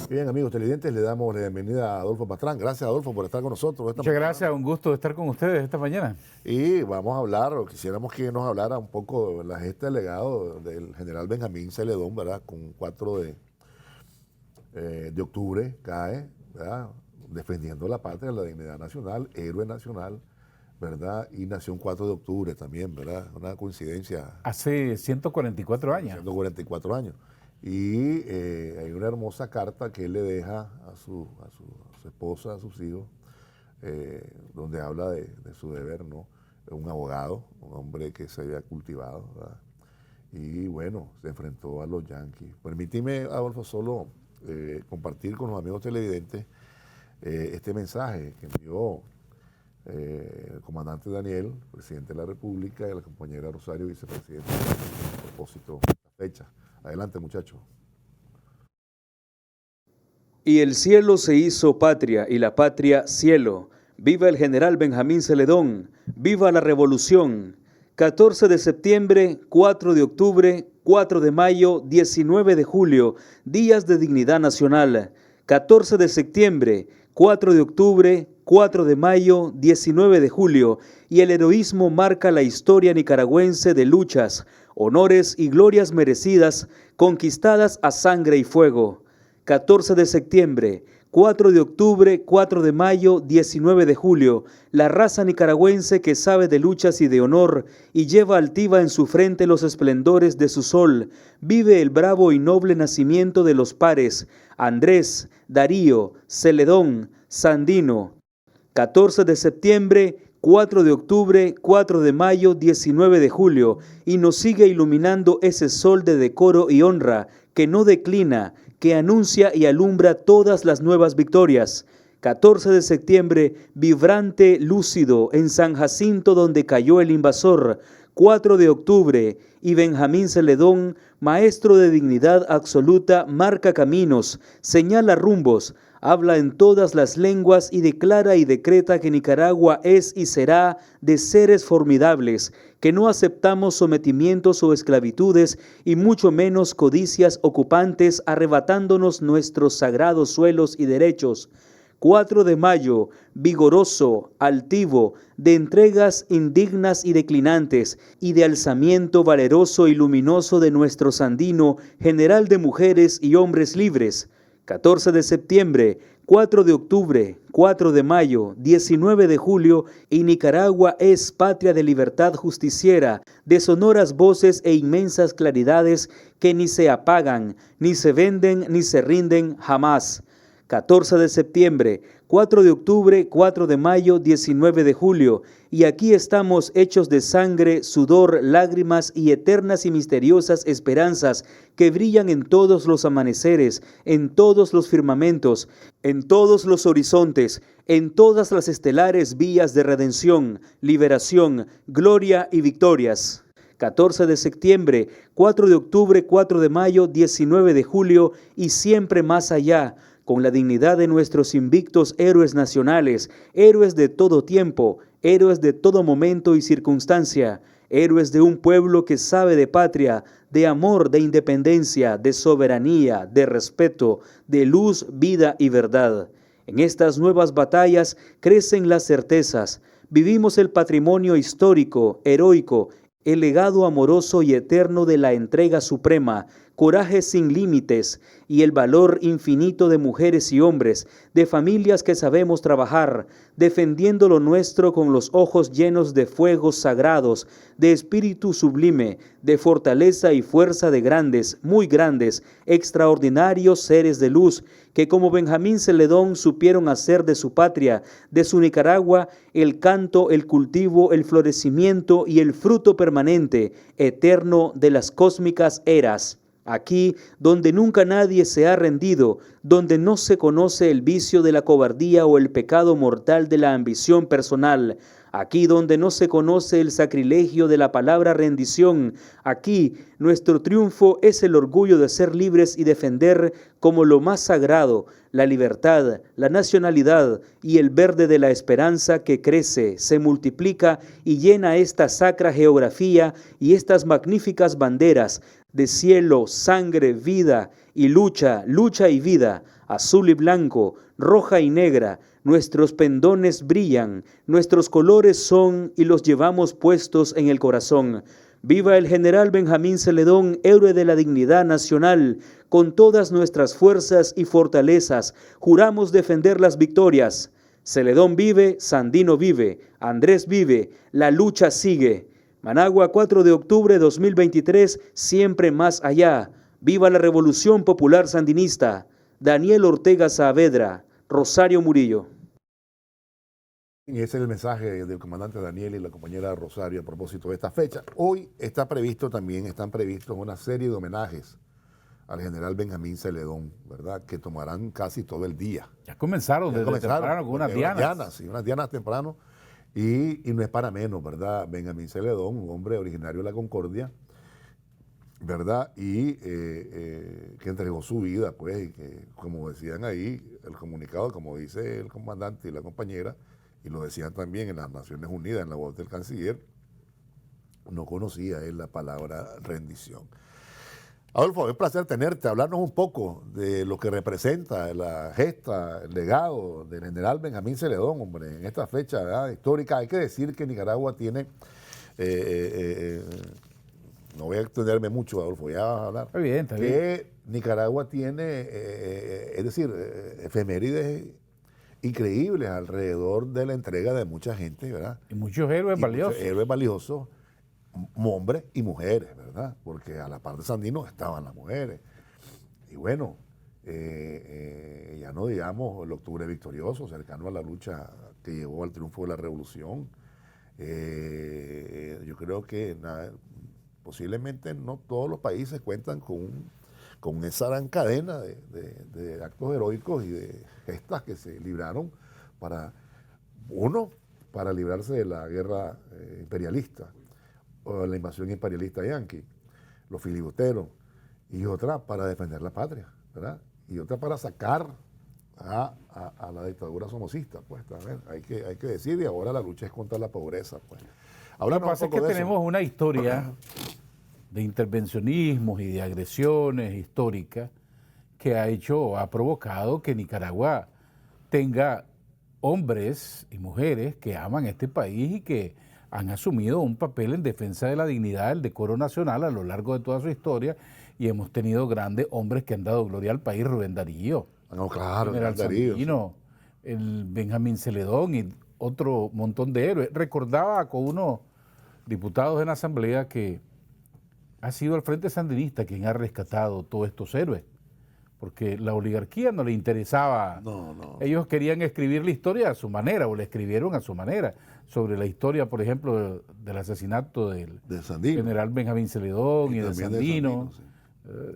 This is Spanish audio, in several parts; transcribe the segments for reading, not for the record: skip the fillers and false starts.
Bien, amigos televidentes, le damos la bienvenida a Adolfo Pastrán. Gracias, Adolfo, por estar con nosotros esta Muchas mañana. gracias, un gusto estar con ustedes esta mañana. Y vamos a hablar, o quisiéramos que nos hablara un poco de la gesta del legado del general Benjamín Celedón, ¿verdad? Con 4 de octubre cae, ¿verdad? Defendiendo la patria, la dignidad nacional, héroe nacional, ¿verdad? Y nació un 4 de octubre también, ¿verdad? Una coincidencia. Hace 144 años. 144 años. Y hay una hermosa carta que él le deja a su esposa, a sus hijos, donde habla de su deber, ¿no? Un abogado, un hombre que se había cultivado, ¿verdad? Y bueno, se enfrentó a los yanquis. Permíteme, Adolfo, solo compartir con los amigos televidentes este mensaje que envió el comandante Daniel, presidente de la República, y la compañera Rosario, vicepresidente, a propósito de esta fecha. Adelante, muchachos. Y el cielo se hizo patria, y la patria cielo. Viva el general Benjamín Celedón, viva la revolución. 14 de septiembre, 4 de octubre, 4 de mayo, 19 de julio, días de dignidad nacional. 14 de septiembre, 4 de octubre, 4 de mayo, 19 de julio, y el heroísmo marca la historia nicaragüense de luchas, honores y glorias merecidas, conquistadas a sangre y fuego. 14 de septiembre, 4 de octubre, 4 de mayo, 19 de julio, la raza nicaragüense que sabe de luchas y de honor y lleva altiva en su frente los esplendores de su sol, vive el bravo y noble nacimiento de los pares, Andrés, Darío, Celedón, Sandino. 14 de septiembre, 4 de octubre, 4 de mayo, 19 de julio, y nos sigue iluminando ese sol de decoro y honra que no declina, que anuncia y alumbra todas las nuevas victorias. 14 de septiembre, vibrante, lúcido, en San Jacinto donde cayó el invasor. 4 de octubre, y Benjamín Celedón, maestro de dignidad absoluta, marca caminos, señala rumbos, habla en todas las lenguas y declara y decreta que Nicaragua es y será de seres formidables, que no aceptamos sometimientos o esclavitudes y mucho menos codicias ocupantes arrebatándonos nuestros sagrados suelos y derechos. 4 de mayo, vigoroso, altivo, de entregas indignas y declinantes, y de alzamiento valeroso y luminoso de nuestro Sandino, general de mujeres y hombres libres. 14 de septiembre, 4 de octubre, 4 de mayo, 19 de julio, y Nicaragua es patria de libertad justiciera, de sonoras voces e inmensas claridades que ni se apagan, ni se venden, ni se rinden jamás. 14 de septiembre, 4 de octubre, 4 de mayo, 19 de julio, y aquí estamos hechos de sangre, sudor, lágrimas y eternas y misteriosas esperanzas que brillan en todos los amaneceres, en todos los firmamentos, en todos los horizontes, en todas las estelares vías de redención, liberación, gloria y victorias. 14 de septiembre, 4 de octubre, 4 de mayo, 19 de julio y siempre más allá, con la dignidad de nuestros invictos héroes nacionales, héroes de todo tiempo, héroes de todo momento y circunstancia, héroes de un pueblo que sabe de patria, de amor, de independencia, de soberanía, de respeto, de luz, vida y verdad. En estas nuevas batallas crecen las certezas, vivimos el patrimonio histórico, heroico, el legado amoroso y eterno de la entrega suprema, coraje sin límites y el valor infinito de mujeres y hombres, de familias que sabemos trabajar, defendiendo lo nuestro con los ojos llenos de fuegos sagrados, de espíritu sublime, de fortaleza y fuerza de grandes, muy grandes, extraordinarios seres de luz, que como Benjamín Celedón supieron hacer de su patria, de su Nicaragua, el canto, el cultivo, el florecimiento y el fruto permanente, eterno de las cósmicas eras. Aquí, donde nunca nadie se ha rendido, donde no se conoce el vicio de la cobardía o el pecado mortal de la ambición personal, aquí donde no se conoce el sacrilegio de la palabra rendición, aquí nuestro triunfo es el orgullo de ser libres y defender como lo más sagrado, la libertad, la nacionalidad y el verde de la esperanza que crece, se multiplica y llena esta sacra geografía y estas magníficas banderas, de cielo, sangre, vida y lucha, lucha y vida, azul y blanco, roja y negra, nuestros pendones brillan, nuestros colores son y los llevamos puestos en el corazón. Viva el general Benjamín Celedón, héroe de la dignidad nacional. Con todas nuestras fuerzas y fortalezas, juramos defender las victorias. Celedón vive, Sandino vive, Andrés vive, la lucha sigue. Managua, 4 de octubre 2023, siempre más allá. Viva la Revolución Popular Sandinista. Daniel Ortega Saavedra, Rosario Murillo. Y ese es el mensaje del comandante Daniel y la compañera Rosario a propósito de esta fecha. Hoy están previstos una serie de homenajes al general Benjamín Celedón, ¿verdad? Que tomarán casi todo el día. Ya comenzaron desde temprano con unas dianas. Sí, unas dianas temprano. Y no es para menos, ¿verdad? Benjamín Celedón, un hombre originario de la Concordia, ¿verdad? Y que entregó su vida, pues, y que, como decían ahí, el comunicado, como dice el comandante y la compañera, y lo decían también en las Naciones Unidas, en la voz del canciller, no conocía él la palabra rendición. Adolfo, es un placer tenerte, hablarnos un poco de lo que representa la gesta, el legado del general Benjamín Celedón, hombre, en esta fecha, ¿verdad?, histórica. Hay que decir que Nicaragua tiene, no voy a extenderme mucho, Adolfo, ya vas a hablar. Está bien, está bien. Que Nicaragua tiene, es decir, efemérides increíbles alrededor de la entrega de mucha gente, ¿verdad? Y muchos héroes valiosos. Muchos héroes valiosos, hombres y mujeres, ¿verdad? Porque a la par de Sandino estaban las mujeres. Y bueno, ya no digamos el octubre victorioso, cercano a la lucha que llevó al triunfo de la revolución. Yo creo que posiblemente no todos los países cuentan con esa gran cadena de actos heroicos y de gestas que se libraron para librarse de la guerra imperialista, o la invasión imperialista yanqui, los filibusteros, y otra para defender la patria, ¿verdad? Y otra para sacar a la dictadura somocista, pues, también hay que decir, y ahora la lucha es contra la pobreza, pues. Lo que pasa es que tenemos una historia de intervencionismos y de agresiones históricas que ha provocado que Nicaragua tenga hombres y mujeres que aman este país y que han asumido un papel en defensa de la dignidad, del decoro nacional a lo largo de toda su historia, y hemos tenido grandes hombres que han dado gloria al país. Rubén Darío, no, claro, general Sandino, sí, el Benjamín Celedón y otro montón de héroes. Recordaba con unos diputados en la Asamblea que ha sido el Frente Sandinista quien ha rescatado todos estos héroes, porque la oligarquía no le interesaba. No. Ellos querían escribir la historia a su manera, o la escribieron a su manera, sobre la historia, por ejemplo, del asesinato del general Benjamín Celedón y de Sandino,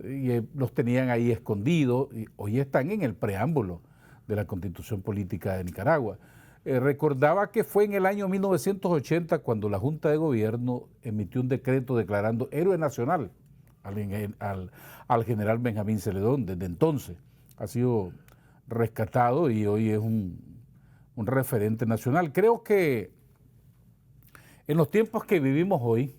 y los tenían ahí escondidos, y hoy están en el preámbulo de la Constitución Política de Nicaragua. Recordaba que fue en el año 1980 cuando la Junta de Gobierno emitió un decreto declarando héroe nacional al general Benjamín Celedón. Desde entonces ha sido rescatado y hoy es un referente nacional. Creo que en los tiempos que vivimos hoy,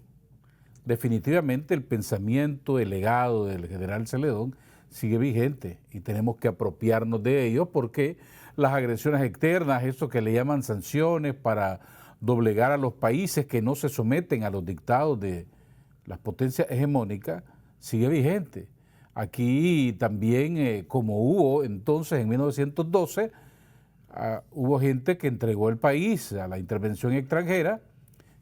definitivamente el pensamiento, el legado del general Celedón sigue vigente y tenemos que apropiarnos de ello, porque las agresiones externas, eso que le llaman sanciones para doblegar a los países que no se someten a los dictados de las potencias hegemónicas, sigue vigente. Aquí también, como hubo entonces en 1912, hubo gente que entregó el país a la intervención extranjera,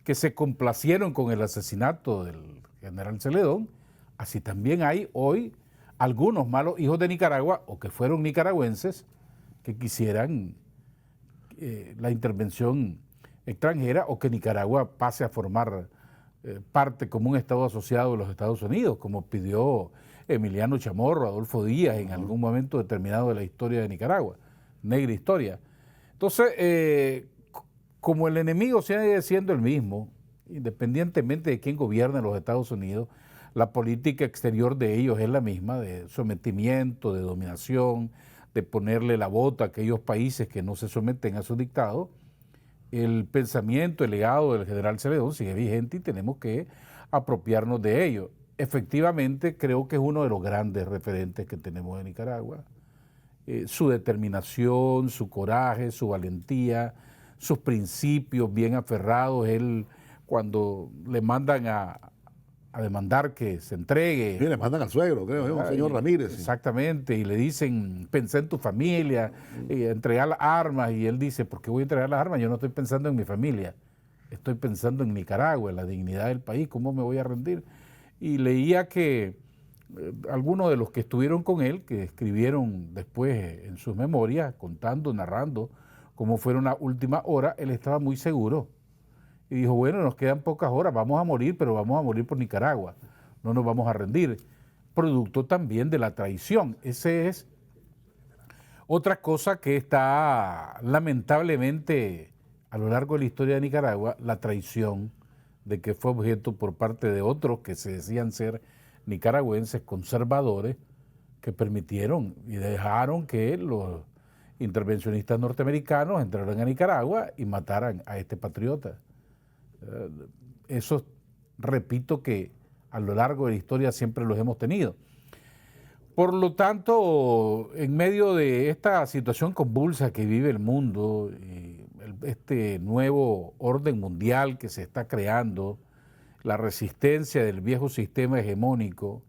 que se complacieron con el asesinato del general Celedón. Así también hay hoy algunos malos hijos de Nicaragua, o que fueron nicaragüenses, que quisieran la intervención extranjera, o que Nicaragua pase a formar parte como un Estado asociado de los Estados Unidos, como pidió Emiliano Chamorro, Adolfo Díaz en algún momento determinado de la historia de Nicaragua, negra historia. Entonces, como el enemigo sigue siendo el mismo, independientemente de quién gobierna en los Estados Unidos, la política exterior de ellos es la misma, de sometimiento, de dominación, de ponerle la bota a aquellos países que no se someten a su dictado. El pensamiento, el legado del general Celedón sigue vigente y tenemos que apropiarnos de ello. efectivamente creo que es uno de los grandes referentes que tenemos en Nicaragua. Su determinación, su coraje, su valentía, sus principios bien aferrados. Él, cuando le mandan a demandar que se entregue. Sí, le mandan al suegro, creo, señor Ramírez. Exactamente, y le dicen, pensé en tu familia, entregar las armas, y él dice, ¿por qué voy a entregar las armas? Yo no estoy pensando en mi familia, estoy pensando en Nicaragua, en la dignidad del país, ¿cómo me voy a rendir? Y leía que algunos de los que estuvieron con él, que escribieron después en sus memorias, contando, narrando cómo fueron las últimas horas, él estaba muy seguro. Y dijo, bueno, nos quedan pocas horas, vamos a morir, pero vamos a morir por Nicaragua, no nos vamos a rendir. Producto también de la traición. Esa es otra cosa que está lamentablemente a lo largo de la historia de Nicaragua, la traición de que fue objeto por parte de otros que se decían ser nicaragüenses conservadores, que permitieron y dejaron que los intervencionistas norteamericanos entraran a Nicaragua y mataran a este patriota. Eso, repito, que a lo largo de la historia siempre los hemos tenido. Por lo tanto, en medio de esta situación convulsa que vive el mundo, este nuevo orden mundial que se está creando, la resistencia del viejo sistema hegemónico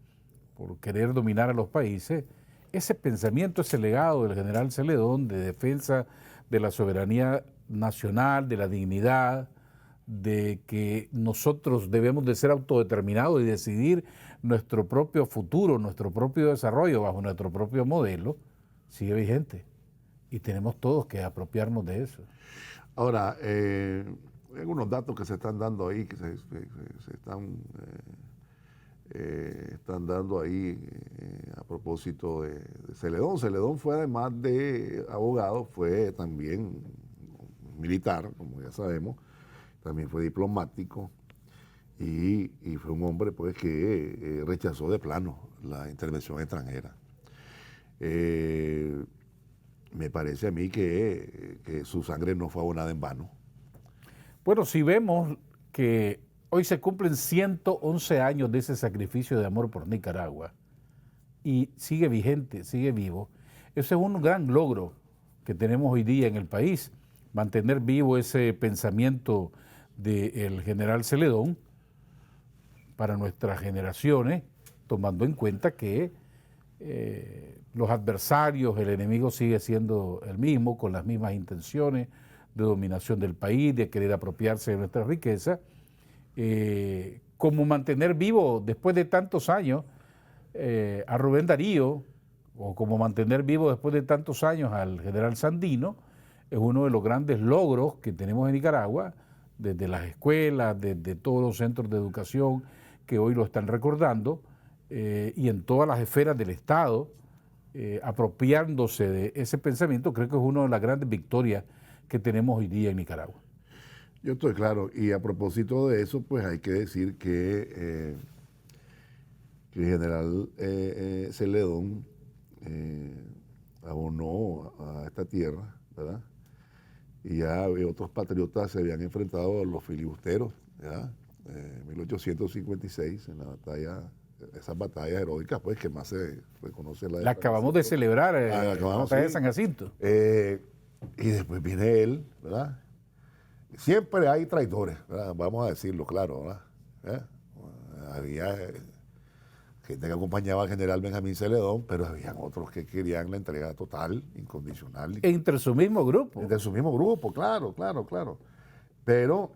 por querer dominar a los países, ese pensamiento, ese legado del general Celedón de defensa de la soberanía nacional, de la dignidad, de que nosotros debemos de ser autodeterminados y decidir nuestro propio futuro, nuestro propio desarrollo bajo nuestro propio modelo, sigue vigente. Y tenemos todos que apropiarnos de eso. Ahora, hay algunos datos que se están dando ahí, que se están dando ahí a propósito de Celedón. Celedón fue, además de abogado, fue también militar, como ya sabemos. También fue diplomático y fue un hombre pues que rechazó de plano la intervención extranjera. Me parece a mí que su sangre no fue abonada en vano. Bueno, si vemos que hoy se cumplen 111 años de ese sacrificio de amor por Nicaragua y sigue vigente, sigue vivo, ese es un gran logro que tenemos hoy día en el país, mantener vivo ese pensamiento del general Celedón para nuestras generaciones, tomando en cuenta que los adversarios, el enemigo sigue siendo el mismo, con las mismas intenciones de dominación del país, de querer apropiarse de nuestra riqueza, como mantener vivo después de tantos años a Rubén Darío, o como mantener vivo después de tantos años al general Sandino, es uno de los grandes logros que tenemos en Nicaragua, desde las escuelas, desde todos los centros de educación que hoy lo están recordando, y en todas las esferas del Estado, apropiándose de ese pensamiento, creo que es una de las grandes victorias que tenemos hoy día en Nicaragua. Yo estoy claro, y a propósito de eso, pues hay que decir que el general Celedón abonó a esta tierra, ¿verdad? Y ya otros patriotas se habían enfrentado a los filibusteros, ¿ya? En 1856, en la batalla, esas batallas heroicas, pues, que más se reconoce. La acabamos de celebrar, la batalla de San Jacinto. Y después viene él, ¿verdad? Siempre hay traidores, ¿verdad? Vamos a decirlo claro, ¿verdad? Había gente que acompañaba al general Benjamín Celedón, pero habían otros que querían la entrega total, incondicional. Entre su mismo grupo. Entre su mismo grupo, claro. Pero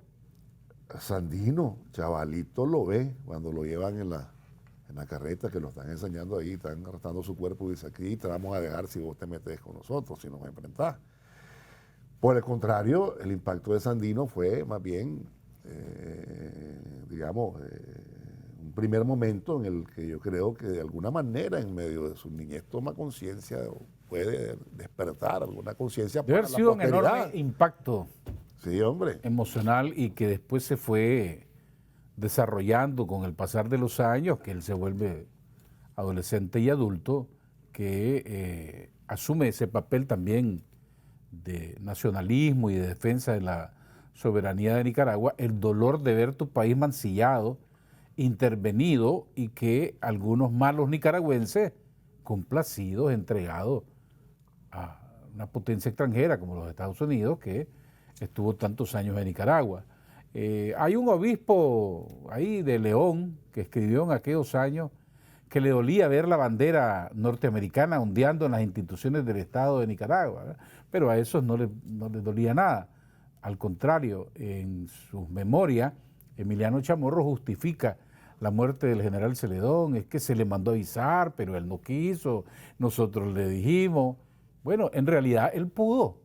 Sandino, chavalito, lo ve cuando lo llevan en la carreta, que lo están enseñando ahí, están arrastrando su cuerpo y dice, aquí te vamos a dejar si vos te metes con nosotros, si nos enfrentás. Por el contrario, el impacto de Sandino fue más bien, un primer momento en el que yo creo que de alguna manera en medio de su niñez toma conciencia o puede despertar alguna conciencia para la posteridad. Debe haber sido un enorme impacto, sí, hombre, emocional, y que después se fue desarrollando con el pasar de los años, que él se vuelve adolescente y adulto, que asume ese papel también de nacionalismo y de defensa de la soberanía de Nicaragua, el dolor de ver tu país mancillado intervenido y que algunos malos nicaragüenses, complacidos, entregados a una potencia extranjera como los Estados Unidos, que estuvo tantos años en Nicaragua. Hay un obispo ahí de León que escribió en aquellos años que le dolía ver la bandera norteamericana ondeando en las instituciones del Estado de Nicaragua, ¿verdad? Pero a esos no les dolía nada. Al contrario, en sus memorias, Emiliano Chamorro justifica la muerte del general Celedón, es que se le mandó avisar, pero él no quiso, nosotros le dijimos. Bueno, en realidad él pudo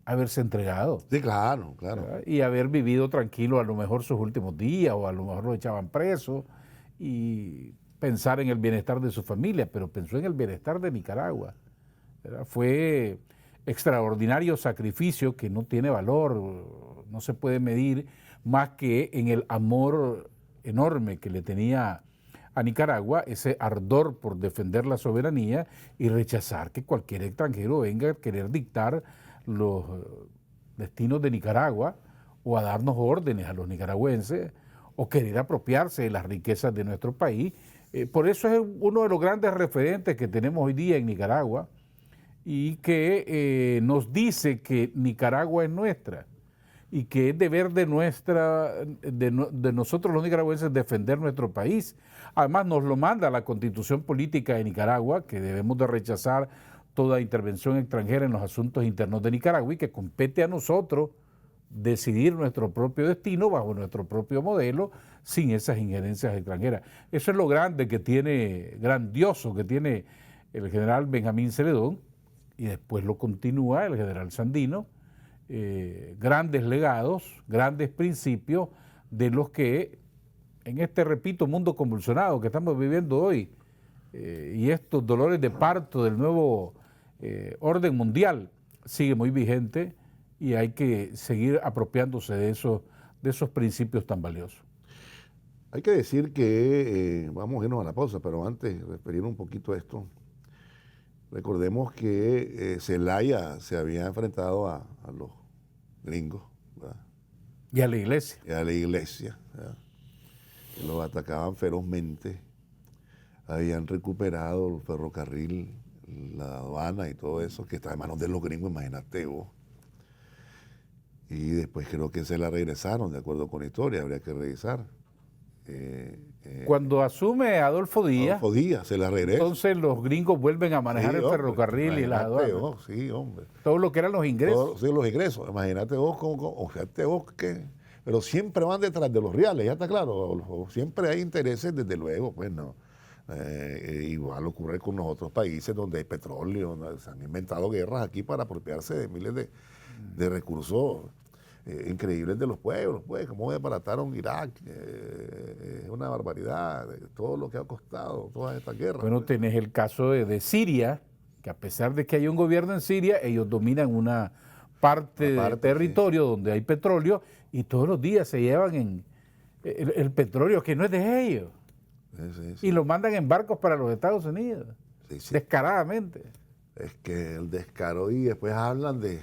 haberse entregado. Sí, claro, claro. ¿Verdad? Y haber vivido tranquilo a lo mejor sus últimos días, o a lo mejor lo echaban preso, y pensar en el bienestar de su familia, pero pensó en el bienestar de Nicaragua, ¿verdad? Fue extraordinario sacrificio que no tiene valor, no se puede medir más que en el amor enorme que le tenía a Nicaragua, ese ardor por defender la soberanía y rechazar que cualquier extranjero venga a querer dictar los destinos de Nicaragua o a darnos órdenes a los nicaragüenses o querer apropiarse de las riquezas de nuestro país. Por eso es uno de los grandes referentes que tenemos hoy día en Nicaragua y que nos dice que Nicaragua es nuestra y que es deber de nosotros los nicaragüenses defender nuestro país. Además nos lo manda la Constitución Política de Nicaragua, que debemos de rechazar toda intervención extranjera en los asuntos internos de Nicaragua y que compete a nosotros decidir nuestro propio destino bajo nuestro propio modelo sin esas injerencias extranjeras. Eso es lo grandioso que tiene el general Benjamín Celedón, y después lo continúa el general Sandino, grandes legados, grandes principios de los que en este, repito, mundo convulsionado que estamos viviendo hoy y estos dolores de parto del nuevo orden mundial sigue muy vigente y hay que seguir apropiándose de esos principios tan valiosos. Hay que decir que, vamos a irnos a la pausa, pero antes, referir un poquito a esto. Recordemos que Zelaya se había enfrentado a los gringos, ¿verdad? Y a la iglesia. Y a la iglesia, ¿verdad? Que los atacaban ferozmente. Habían recuperado el ferrocarril, la aduana y todo eso, que está en manos de los gringos, imagínate vos. Y después creo que se la regresaron, de acuerdo con la historia, habría que revisar. Cuando asume Adolfo Díaz, se la regresa. Entonces los gringos vuelven a manejar el ferrocarril y las aduanas. Sí, hombre. Todo lo que eran los ingresos. Sí, los ingresos. Imagínate vos, que... Pero siempre van detrás de los reales, ya está claro. Siempre hay intereses, desde luego, pues no. Igual ocurre con los otros países donde hay petróleo, ¿no? Se han inventado guerras aquí para apropiarse de miles de recursos increíbles de los pueblos, pues, como desbarataron Irak, es una barbaridad, todo lo que ha costado todas estas guerras. Bueno, pues. tenés el caso de Siria, que a pesar de que hay un gobierno en Siria, ellos dominan una parte del territorio donde hay petróleo y todos los días se llevan el petróleo que no es de ellos. Sí. Y lo mandan en barcos para los Estados Unidos, descaradamente. Es que el descaro, y después hablan de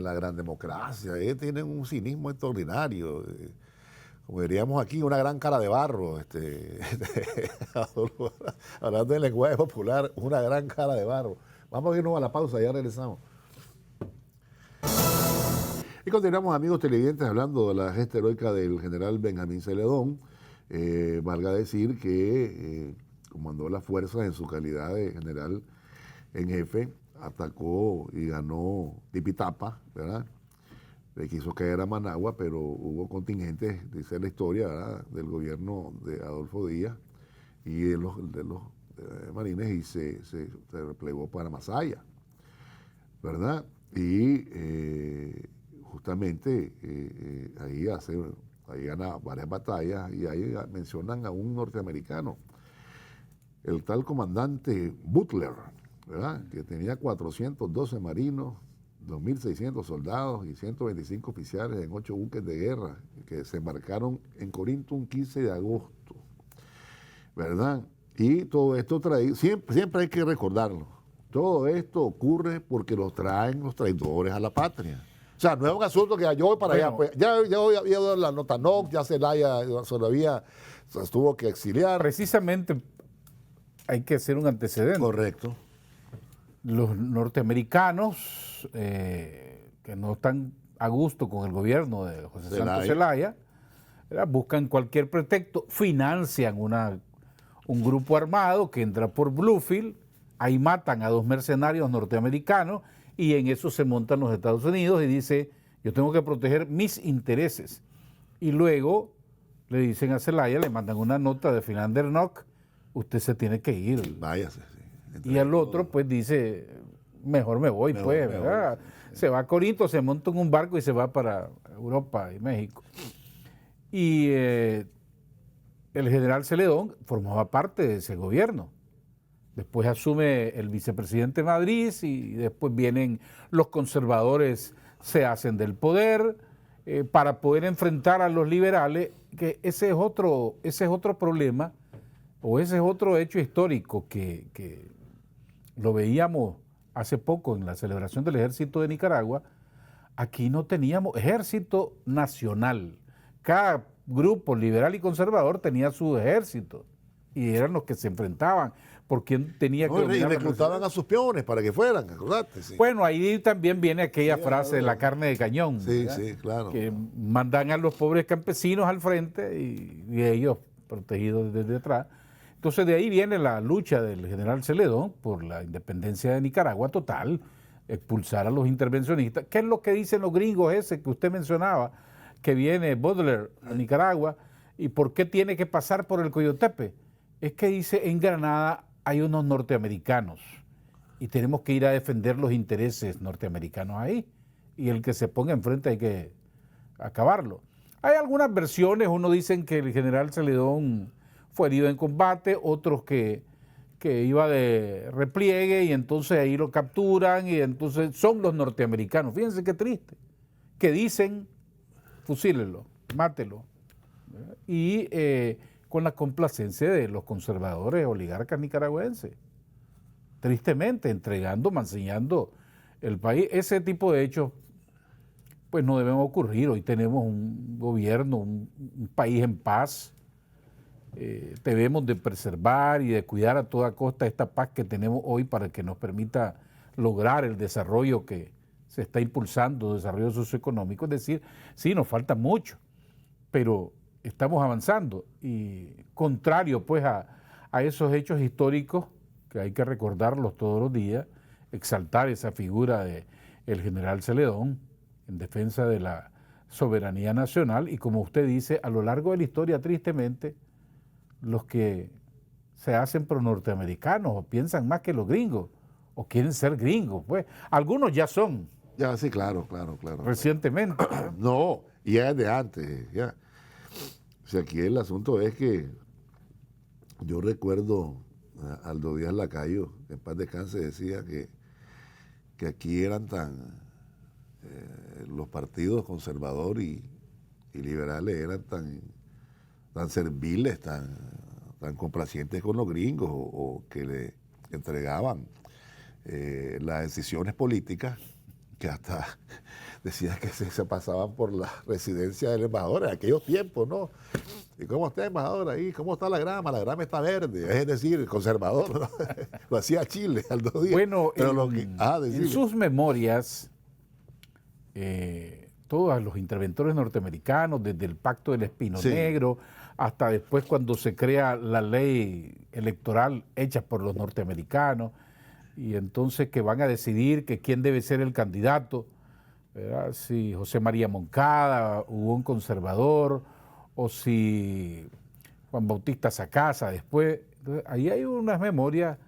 la gran democracia. Ellos tienen un cinismo extraordinario. Como diríamos aquí, una gran cara de barro. Hablando del lenguaje popular, una gran cara de barro. Vamos a irnos a la pausa, ya regresamos. Y continuamos, amigos televidentes, hablando de la gesta heroica del general Benjamín Celedón. Valga decir que comandó las fuerzas en su calidad de general en jefe, atacó y ganó Tipitapa, ¿verdad? Le quiso caer a Managua, pero hubo contingentes, dice la historia, ¿verdad?, del gobierno de Adolfo Díaz y de los marines, y se replegó para Masaya, ¿verdad? Y justamente ahí gana varias batallas y ahí mencionan a un norteamericano, el tal comandante Butler, ¿verdad?, que tenía 412 marinos, 2.600 soldados y 125 oficiales en 8 buques de guerra que desembarcaron en Corinto un 15 de agosto, ¿verdad? Y todo esto siempre hay que recordarlo. Todo esto ocurre porque los traen los traidores a la patria. O sea, no es un asunto que yo voy para allá. Pues, ya había dado la nota no, ya Zelaya todavía tuvo que exiliar. Precisamente hay que hacer un antecedente. Correcto. Los norteamericanos que no están a gusto con el gobierno de José Santos Zelaya, buscan cualquier pretexto, financian un grupo armado que entra por Bluefield, ahí matan a 2 mercenarios norteamericanos y en eso se montan los Estados Unidos y dice, yo tengo que proteger mis intereses. Y luego le dicen a Zelaya, le mandan una nota de Philander Knock, usted se tiene que ir. Váyase. Y al otro pues dice, mejor me voy, ¿verdad? Se va a Corinto, se monta en un barco y se va para Europa y México. Y el general Celedón formaba parte de ese gobierno. Después asume el vicepresidente Madrid y después vienen los conservadores, se hacen del poder para poder enfrentar a los liberales, que ese es otro problema o ese es otro hecho histórico que lo veíamos hace poco en la celebración del ejército de Nicaragua. Aquí no teníamos ejército nacional. Cada grupo liberal y conservador tenía su ejército y eran los que se enfrentaban por quién tenía que dominar. Y reclutaban a sus peones para que fueran, acordate. Sí. Bueno, ahí también viene aquella frase de la carne de cañón. Sí, claro. Que mandan a los pobres campesinos al frente y ellos protegidos desde atrás. Entonces de ahí viene la lucha del general Celedón por la independencia de Nicaragua total, expulsar a los intervencionistas. ¿Qué es lo que dicen los gringos ese que usted mencionaba, que viene Butler a Nicaragua? ¿Y por qué tiene que pasar por el Coyotepe? Es que dice, en Granada hay unos norteamericanos y tenemos que ir a defender los intereses norteamericanos ahí. Y el que se ponga enfrente hay que acabarlo. Hay algunas versiones, unos dicen que el general Celedón fue herido en combate, otros que iba de repliegue y entonces ahí lo capturan y entonces son los norteamericanos. Fíjense qué triste, que dicen, fusílenlo, mátelo. Y con la complacencia de los conservadores oligarcas nicaragüenses, tristemente entregando, mancillando el país. Ese tipo de hechos pues no deben ocurrir. Hoy tenemos un gobierno, un país en paz. Debemos de preservar y de cuidar a toda costa esta paz que tenemos hoy para que nos permita lograr el desarrollo que se está impulsando, desarrollo socioeconómico. Es decir, sí, nos falta mucho, pero estamos avanzando y contrario pues a esos hechos históricos que hay que recordarlos todos los días, exaltar esa figura del general Celedón en defensa de la soberanía nacional y como usted dice, a lo largo de la historia tristemente los que se hacen pro norteamericanos o piensan más que los gringos o quieren ser gringos, pues algunos ya son. Ya, sí, claro. Recientemente. No, y ya desde antes, ya. O sea, aquí el asunto es que yo recuerdo a Aldo Díaz Lacayo, que en paz descanse, decía que aquí eran los partidos conservador y liberales eran tan serviles, tan complacientes con los gringos o que le entregaban las decisiones políticas que hasta decía que se pasaban por la residencia del embajador en aquellos tiempos, ¿no? ¿Y cómo está el embajador ahí? ¿Cómo está la grama? La grama está verde, es decir, conservador, ¿no? Lo hacía Chile al 2 días. Bueno, en sus memorias, todos los interventores norteamericanos, desde el Pacto del Espino Negro, hasta después cuando se crea la ley electoral hecha por los norteamericanos, y entonces que van a decidir que quién debe ser el candidato, ¿verdad? Si José María Moncada hubo un conservador, o si Juan Bautista Sacasa después. Entonces, ahí hay unas memorias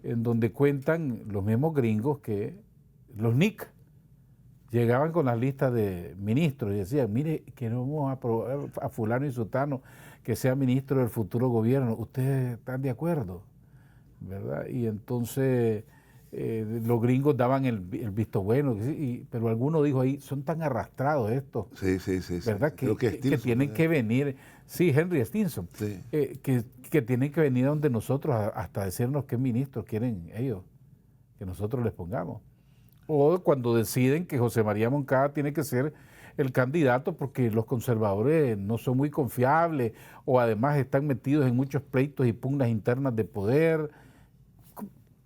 en donde cuentan los mismos gringos que los NIC llegaban con las listas de ministros y decían, mire, que no vamos a aprobar a fulano y sutano que sea ministro del futuro gobierno. ¿Ustedes están de acuerdo? ¿Verdad? Y entonces los gringos daban el visto bueno, pero alguno dijo ahí, son tan arrastrados estos, ¿verdad? Que tienen que venir, sí, Henry Stinson, que tienen que venir donde nosotros hasta decirnos qué ministros quieren ellos que nosotros les pongamos. O cuando deciden que José María Moncada tiene que ser el candidato porque los conservadores no son muy confiables o además están metidos en muchos pleitos y pugnas internas de poder.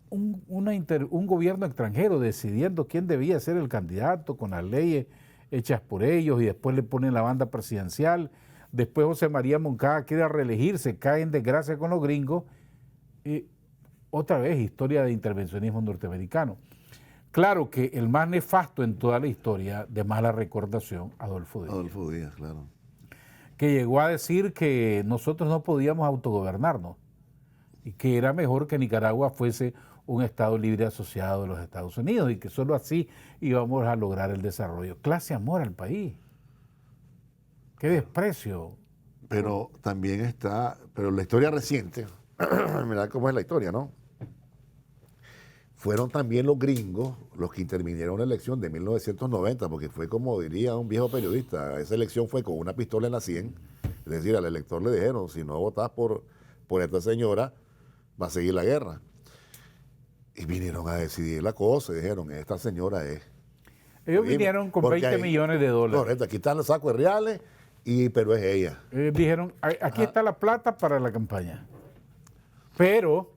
Un gobierno extranjero decidiendo quién debía ser el candidato con las leyes hechas por ellos y después le ponen la banda presidencial. Después José María Moncada quiere reelegirse, cae en desgracia con los gringos. Y otra vez, historia de intervencionismo norteamericano. Claro que el más nefasto en toda la historia, de mala recordación, Adolfo Díaz. Adolfo Díaz, claro. Que llegó a decir que nosotros no podíamos autogobernarnos y que era mejor que Nicaragua fuese un Estado libre asociado de los Estados Unidos y que solo así íbamos a lograr el desarrollo. Clase amor al país. Qué desprecio. Pero también está, pero la historia reciente, mirá cómo es la historia, ¿no? Fueron también los gringos los que intervinieron en la elección de 1990, porque fue como diría un viejo periodista, esa elección fue con una pistola en la 100, es decir, al elector le dijeron, si no votás por esta señora, va a seguir la guerra. Y vinieron a decidir la cosa y dijeron, esta señora es. Ellos vinieron con 20 millones de dólares. Correcto, aquí están los sacos de reales, pero es ella. Dijeron, aquí está la plata para la campaña. Pero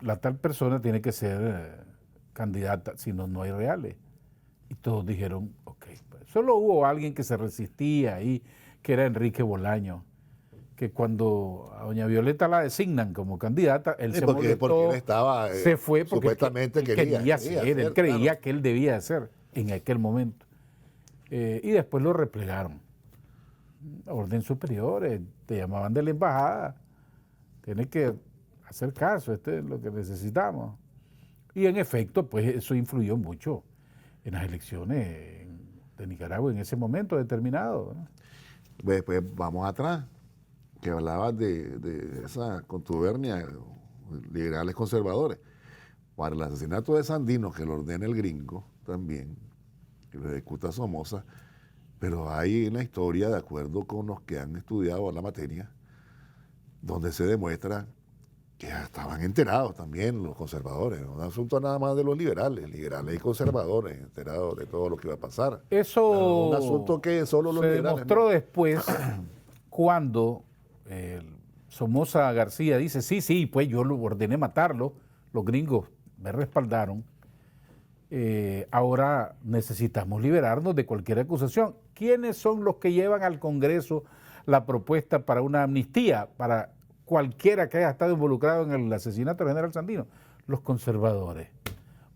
la tal persona tiene que ser candidata, si no, no hay reales. Y todos dijeron, ok. Pues. Solo hubo alguien que se resistía ahí, que era Enrique Bolaño, que cuando a doña Violeta la designan como candidata, él se molestó, porque él estaba, se fue porque supuestamente él quería ser, él creía claro, que él debía ser en aquel momento. Y después lo replegaron. Orden superior, te llamaban de la embajada, tienes que hacer caso, este es lo que necesitamos. Y en efecto, pues eso influyó mucho en las elecciones de Nicaragua en ese momento determinado, ¿no? Después vamos atrás, que hablabas de esa contubernea, liberales conservadores. Para el asesinato de Sandino, que lo ordena el gringo también, que lo ejecuta Somoza, pero hay una historia, de acuerdo con los que han estudiado la materia, donde se demuestra que ya estaban enterados también los conservadores, no es un asunto nada más de los liberales y conservadores, enterados de todo lo que iba a pasar. Eso un asunto que solo los se liberales demostró después cuando Somoza García dice, sí, pues yo lo ordené matarlo, los gringos me respaldaron, ahora necesitamos liberarnos de cualquier acusación. ¿Quiénes son los que llevan al Congreso la propuesta para una amnistía para cualquiera que haya estado involucrado en el asesinato del general Sandino? Los conservadores.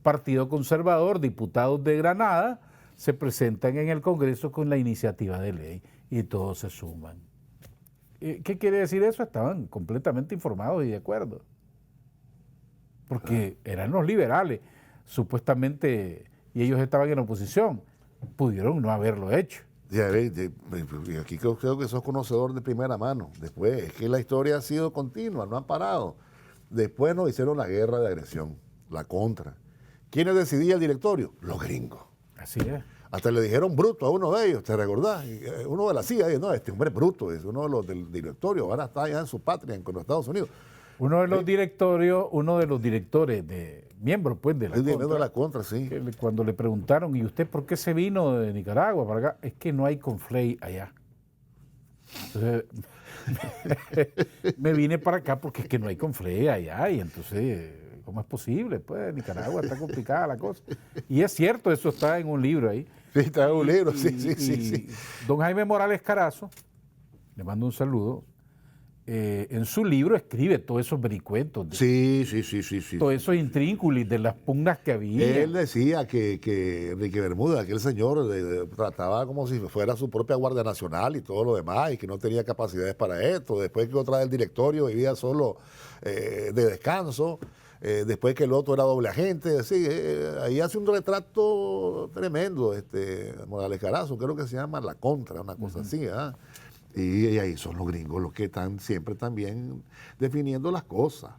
Partido Conservador, diputados de Granada, se presentan en el Congreso con la iniciativa de ley y todos se suman. ¿Qué quiere decir eso? Estaban completamente informados y de acuerdo. Porque eran los liberales, supuestamente, y ellos estaban en oposición, pudieron no haberlo hecho. Y aquí creo que sos conocedor de primera mano. Después, es que la historia ha sido continua, no han parado. Después nos hicieron la guerra de agresión, la contra. ¿Quiénes decidía el directorio? Los gringos. Así es. Hasta le dijeron bruto a uno de ellos, ¿te recordás? Uno de la CIA, no, este hombre es bruto, es uno de los del directorio, ahora está allá en su patria, en los Estados Unidos. Uno de los directores, de miembros pues de la contra, sí. Cuando le preguntaron, ¿y usted por qué se vino de Nicaragua para acá? Es que no hay confley allá. Entonces, me vine para acá porque es que no hay confley allá y entonces, ¿cómo es posible? Pues Nicaragua está complicada la cosa. Y es cierto, eso está en un libro ahí. Sí, está en un libro, sí. Don Jaime Morales Carazo, le mando un saludo, en su libro escribe todos esos vericuentos. Sí. Todos esos intrínculos de las pugnas que había. Él decía que Enrique Bermúdez, aquel señor, trataba como si fuera su propia Guardia Nacional y todo lo demás, y que no tenía capacidades para esto. Después que otra del directorio vivía solo de descanso. Después que el otro era doble agente. Sí, ahí hace un retrato tremendo, Morales Carazo, creo que se llama La Contra, una cosa así, ¿eh? Y ahí son los gringos los que están siempre también definiendo las cosas.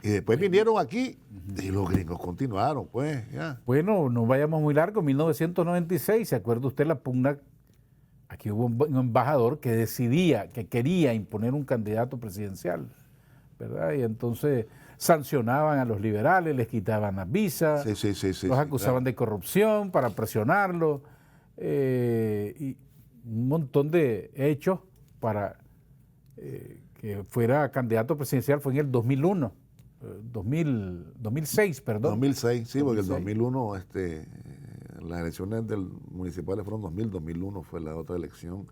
Y después vinieron aquí y los gringos continuaron, pues, ya. Bueno, no vayamos muy largo, 1996, ¿se acuerda usted la pugna? Aquí hubo un embajador que decidía, que quería imponer un candidato presidencial, ¿verdad? Y entonces sancionaban a los liberales, les quitaban las visas, los acusaban de corrupción para presionarlos, y un montón de hechos para que fuera candidato presidencial. Fue en el 2001, 2006, perdón. 2006, sí, porque el 2001, las elecciones municipales fueron 2001 fue la otra elección,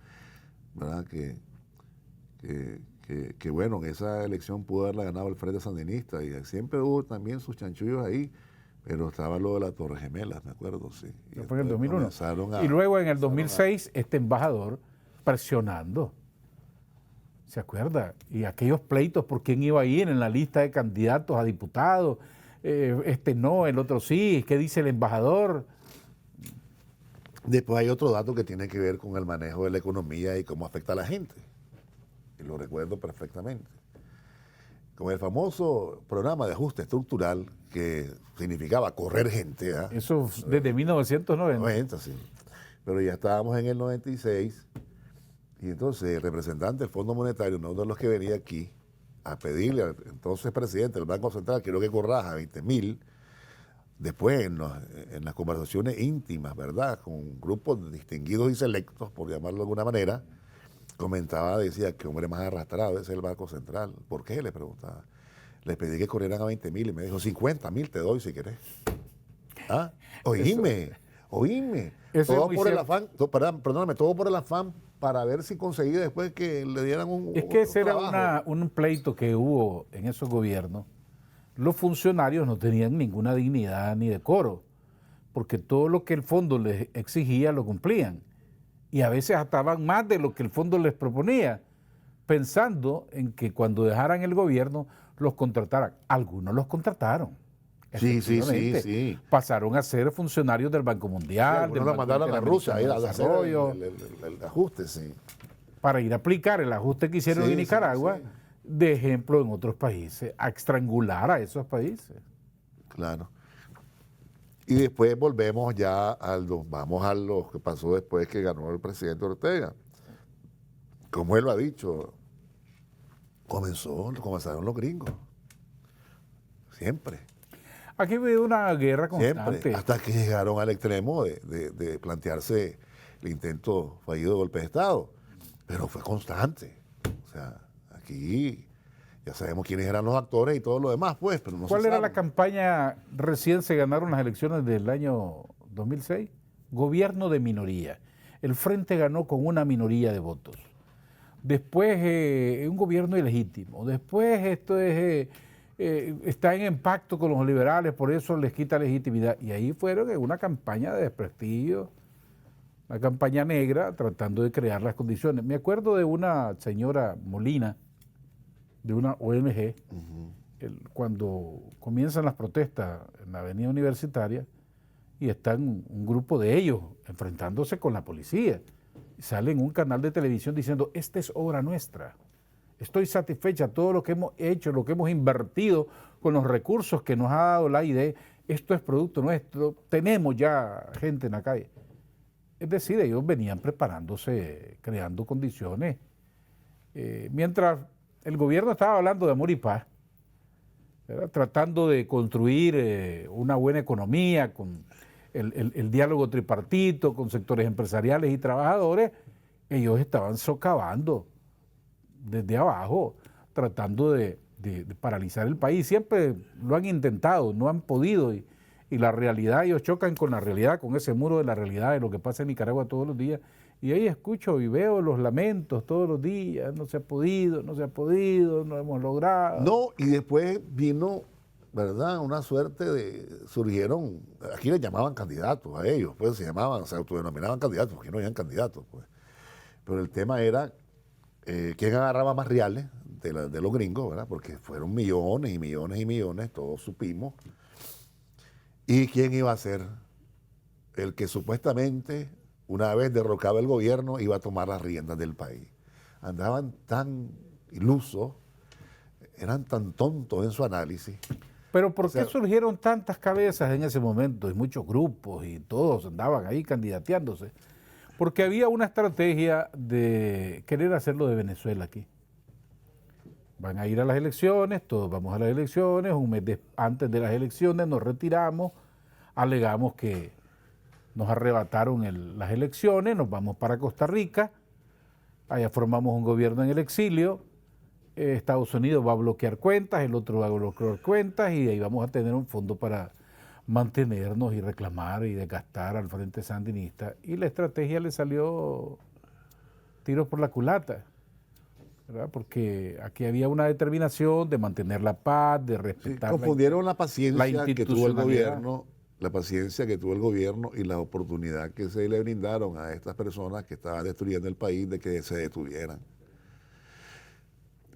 ¿verdad? Que bueno, en esa elección pudo haberla ganado el Frente Sandinista, y siempre hubo también sus chanchullos ahí, pero estaba lo de la Torre Gemela, me acuerdo, sí. Y fue en el 2001. Y luego en el 2006, este embajador presionando, ¿se acuerda? Y aquellos pleitos por quién iba a ir en la lista de candidatos a diputados, este no, el otro sí, ¿qué dice el embajador? Después hay otro dato que tiene que ver con el manejo de la economía y cómo afecta a la gente. Y lo recuerdo perfectamente. Con el famoso programa de ajuste estructural, que significaba correr gente. ¿Eh? Eso desde 1990. Sí. Pero ya estábamos en el 96, y entonces el representante del Fondo Monetario, uno de los que venía aquí a pedirle al entonces presidente del Banco Central, quiero que corraja 20.000, después en las conversaciones íntimas, ¿verdad?, con grupos distinguidos y selectos, por llamarlo de alguna manera, decía que hombre más arrastrado es el Banco Central. ¿Por qué?, le preguntaba. Les pedí que corrieran a 20.000 y me dijo, 50.000 te doy si querés. ¿Ah? Oíme. Todo por el afán, perdóname, todo por el afán para ver si conseguía después que le dieran un Es que ese era un pleito que hubo en esos gobiernos. Los funcionarios no tenían ninguna dignidad ni decoro, porque todo lo que el fondo les exigía lo cumplían. Y a veces hasta van más de lo que el fondo les proponía, pensando en que cuando dejaran el gobierno los contrataran. Algunos los contrataron. Sí. Pasaron a ser funcionarios del Banco Mundial. Algunos los mandaron a Rusia a ir a hacer el ajuste, sí. Para ir a aplicar el ajuste que hicieron en Nicaragua, de ejemplo en otros países, a estrangular a esos países. Claro. Y después volvemos ya vamos a lo que pasó después que ganó el presidente Ortega. Como él lo ha dicho, comenzaron los gringos. Siempre. Aquí ha habido una guerra constante. Siempre, hasta que llegaron al extremo de plantearse el intento fallido de golpe de Estado. Pero fue constante. O sea, aquí ya sabemos quiénes eran los actores y todo lo demás, pues, pero no ¿Cuál era la campaña? Recién se ganaron las elecciones del año 2006. Gobierno de minoría. El Frente ganó con una minoría de votos. Después un gobierno ilegítimo. Después está en impacto con los liberales, por eso les quita legitimidad. Y ahí fueron en una campaña de desprestigio, una campaña negra, tratando de crear las condiciones. Me acuerdo de una señora Molina, de una ONG, cuando comienzan las protestas en la avenida Universitaria, y están un grupo de ellos enfrentándose con la policía. Y sale en un canal de televisión diciendo, esta es obra nuestra. Estoy satisfecha, todo lo que hemos hecho, lo que hemos invertido con los recursos que nos ha dado la AID, esto es producto nuestro, tenemos ya gente en la calle. Es decir, ellos venían preparándose, creando condiciones. Mientras el gobierno estaba hablando de amor y paz, ¿verdad?, tratando de construir una buena economía con el diálogo tripartito, con sectores empresariales y trabajadores, ellos estaban socavando desde abajo, tratando de paralizar el país. Siempre lo han intentado, no han podido, y la realidad, ellos chocan con la realidad, con ese muro de la realidad de lo que pasa en Nicaragua todos los días. Y ahí escucho y veo los lamentos todos los días, no se ha podido, no hemos logrado. No, y después vino, ¿verdad?, una suerte surgieron, aquí les llamaban candidatos a ellos, pues se autodenominaban candidatos, porque no eran candidatos, pues. Pero el tema era quién agarraba más reales de los gringos, ¿verdad?, porque fueron millones y millones y millones, todos supimos, y quién iba a ser el que supuestamente, una vez derrocado el gobierno, iba a tomar las riendas del país. Andaban tan ilusos, eran tan tontos en su análisis. Pero ¿por qué surgieron tantas cabezas en ese momento? Y muchos grupos y todos andaban ahí candidateándose. Porque había una estrategia de querer hacerlo de Venezuela aquí. van a ir a las elecciones, todos vamos a las elecciones, un mes antes de las elecciones nos retiramos, alegamos que nos arrebataron las elecciones, nos vamos para Costa Rica, allá formamos un gobierno en el exilio, Estados Unidos va a bloquear cuentas, el otro va a bloquear cuentas y ahí vamos a tener un fondo para mantenernos y reclamar y desgastar al Frente Sandinista. Y la estrategia le salió tiros por la culata, ¿verdad? Porque aquí había una determinación de mantener la paz, de respetar. Sí, confundieron la paciencia que tuvo el gobierno, y la oportunidad que se le brindaron a estas personas que estaban destruyendo el país de que se detuvieran.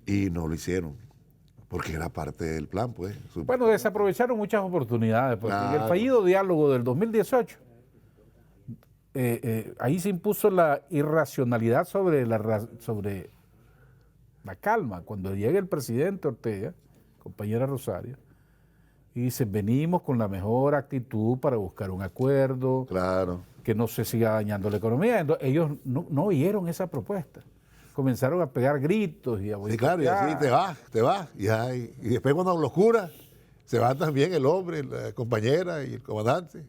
Y no lo hicieron, porque era parte del plan, pues. Bueno, desaprovecharon muchas oportunidades, porque en el fallido diálogo del 2018, ahí se impuso la irracionalidad sobre la calma. Cuando llega el presidente Ortega, compañera Rosario, y dice, venimos con la mejor actitud para buscar un acuerdo, claro, que no se siga dañando la economía. Entonces, ellos no oyeron esa propuesta. Comenzaron a pegar gritos y a sí, claro, y así te vas. Y después cuando lo cura, se va también el hombre, la compañera y el comandante.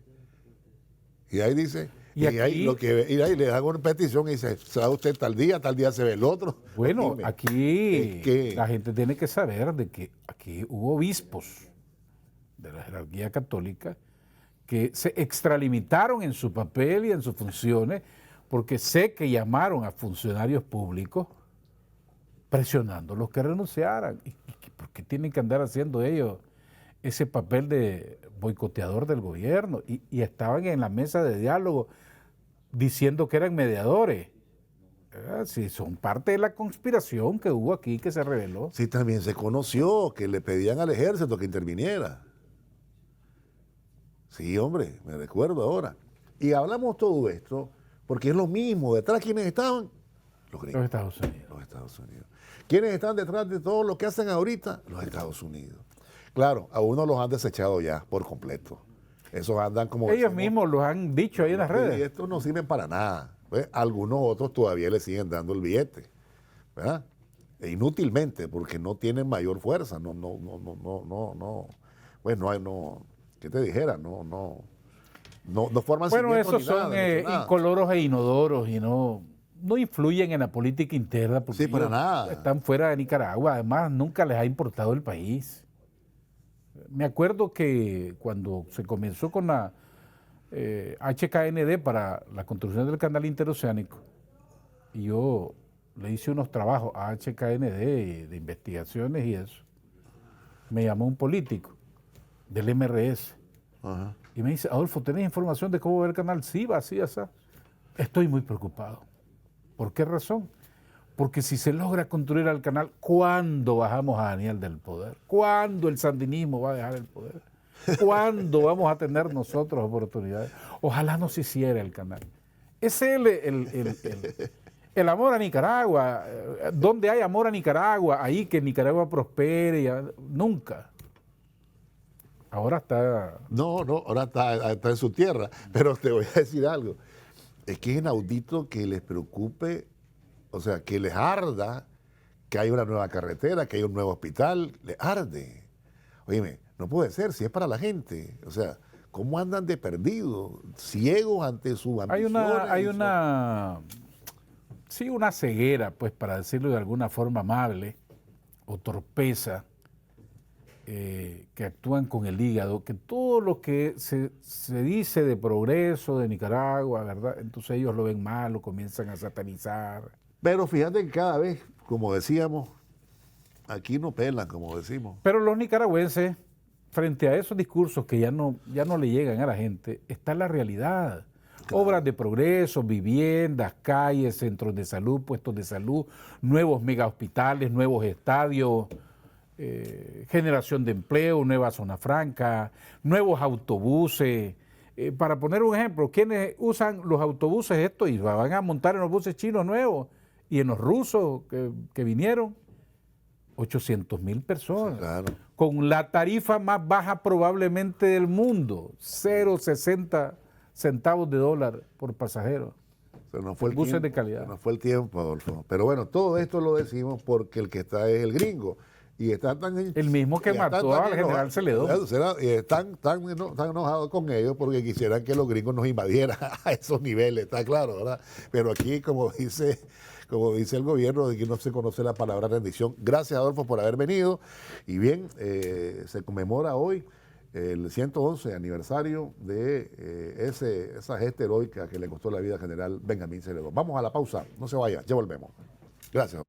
Y ahí dice, y ahí le dan una petición y dice, se va usted tal día se ve el otro. Bueno, aquí la gente tiene que saber de que aquí hubo obispos de la jerarquía católica que se extralimitaron en su papel y en sus funciones, porque sé que llamaron a funcionarios públicos presionándolos que renunciaran. ¿Y por qué tienen que andar haciendo ellos ese papel de boicoteador del gobierno? Y estaban en la mesa de diálogo diciendo que eran mediadores. Sí, son parte de la conspiración que hubo aquí, que se reveló. Sí, también se conoció que le pedían al ejército que interviniera. Sí, hombre, me recuerdo ahora. Y hablamos todo esto porque es lo mismo. ¿Detrás quiénes estaban? Los gringos. Los Estados Unidos. Los Estados Unidos. ¿Quiénes están detrás de todo lo que hacen ahorita? Los Estados Unidos. Claro, a unos los han desechado ya por completo. Esos andan como... Ellos mismos los han dicho ahí en las redes. Y estos no sirven para nada. ¿Ves? Algunos otros todavía le siguen dando el billete, ¿verdad? E inútilmente, porque no tienen mayor fuerza. Pues ¿qué te dijera? No forman bueno, cimientos esos son incoloros e inodoros y no influyen en la política interna porque sí, para nada. Están fuera de Nicaragua. Además, nunca les ha importado el país. Me acuerdo que cuando se comenzó con la HKND para la construcción del canal interoceánico, y yo le hice unos trabajos a HKND de investigaciones y eso, me llamó un político del MRS. Ajá. Y me dice, Adolfo, ¿tenés información de cómo va el canal? Sí, va así, así. Estoy muy preocupado. ¿Por qué razón? Porque si se logra construir el canal, ¿cuándo bajamos a Daniel del poder? ¿Cuándo el sandinismo va a dejar el poder? ¿Cuándo vamos a tener nosotros oportunidades? Ojalá no se hiciera el canal. Ese es el amor a Nicaragua. ¿Dónde hay amor a Nicaragua? Ahí que Nicaragua prospere. Nunca. Ahora está... No, ahora está en su tierra. Pero te voy a decir algo. Es que es inaudito que les preocupe, o sea, que les arda que hay una nueva carretera, que hay un nuevo hospital. Les arde. Óyeme, no puede ser, si es para la gente. O sea, ¿cómo andan de perdidos, ciegos ante su ambición? Hay una ceguera, pues, para decirlo de alguna forma amable, o torpeza, que actúan con el hígado, que todo lo que se dice de progreso de Nicaragua, ¿verdad? Entonces ellos lo ven mal, lo comienzan a satanizar. Pero fíjate que cada vez, como decíamos, aquí no pelan, como decimos. Pero los nicaragüenses, frente a esos discursos que ya no le llegan a la gente, está la realidad. Claro. Obras de progreso, viviendas, calles, centros de salud, puestos de salud, nuevos mega hospitales, nuevos estadios, generación de empleo, nueva zona franca, nuevos autobuses. Para poner un ejemplo, ¿quiénes usan los autobuses estos y van a montar en los buses chinos nuevos y en los rusos que vinieron? 800,000 personas, sí, claro, con la tarifa más baja probablemente del mundo, 0,60 centavos de dólar por pasajero. buses de calidad. Se nos fue el tiempo, Adolfo. Pero bueno, todo esto lo decimos porque el que está es el gringo. Y está tan... El mismo que mató al general Celedón. Están tan enojados con ellos porque quisieran que los gringos nos invadieran a esos niveles, está claro, ¿verdad? Pero aquí, como dice el gobierno, de que no se conoce la palabra rendición. Gracias, Adolfo, por haber venido. Y bien, se conmemora hoy el 111 aniversario de esa gesta heroica que le costó la vida al general Benjamín Celedón. Vamos a la pausa, no se vaya, ya volvemos. Gracias.